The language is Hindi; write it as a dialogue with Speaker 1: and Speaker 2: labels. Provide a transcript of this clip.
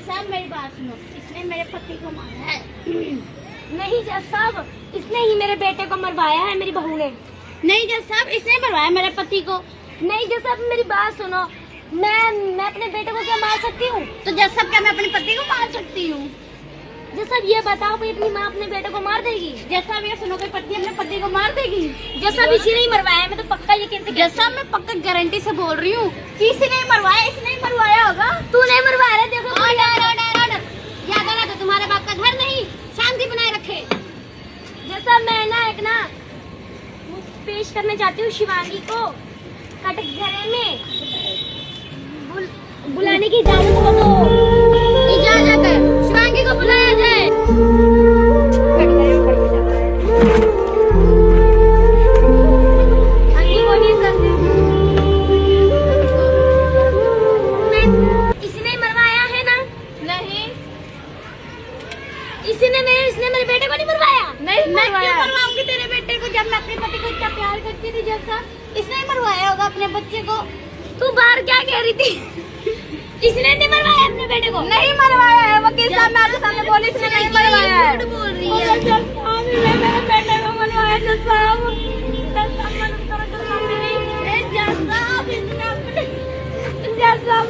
Speaker 1: साहब मेरी बात सुनो, इसने मेरे पति को मारा है।
Speaker 2: नहीं जज साहब, इसने ही मेरे बेटे को मरवाया है, मेरी बहू ने।
Speaker 1: नहीं जज साहब, इसने मरवाया मेरे पति को।
Speaker 2: नहीं जज साहब, मेरी बात सुनो, मैं अपने बेटे को क्या मार सकती हूँ?
Speaker 1: तो जज साहब क्या मैं अपने पति को मार सकती हूँ?
Speaker 2: जज साहब ये बताओ, कोई अपनी माँ अपने बेटे को मार देगी?
Speaker 1: जज साहब ये सुनो, कोई पति अपने पति को मार देगी?
Speaker 2: जज साहब इसी ने ही मरवाया है, मैं तो पक्का यकीन से।
Speaker 1: जज साहब मैं पक्का गारंटी से बोल रही हूँ कि इसने ही मरवाया, इसने ही मरवाया होगा।
Speaker 2: तू नहीं मरवाया है, देखो।
Speaker 1: ऑर्डर ऑर्डर ऑर्डर, ये अदालत तुम्हारे बाप का घर नहीं, शांति बनाए रखे।
Speaker 2: जज साहब मैं ना पेश करना चाहती हूँ शिवांगी को कटघरे में। बुलाने की इजाजत हो तो।
Speaker 1: इजाजत है, शिवांगी को बुलाया जाए।
Speaker 2: इसने मरवाया है ना?
Speaker 1: नहीं,
Speaker 2: इसने मेरे बेटे को नहीं मरवाया।
Speaker 1: नहीं मैं क्यों मरवाऊंगी तेरे बेटे को, जब मैं अपने पति को इतना प्यार करती थी। जब साहब इसने ही मरवाया होगा अपने बच्चे को।
Speaker 2: तू बाहर क्या कह रही थी? इसने नहीं मरवाया अपने बेटे को?
Speaker 1: नहीं मरवाया है वकील साहब, मैं आपके सामने बोली, इसने नहीं मरवाया है।
Speaker 2: झूठ बोल रही है। मेरे बेटे को मरवाया जज साहब। जज साहब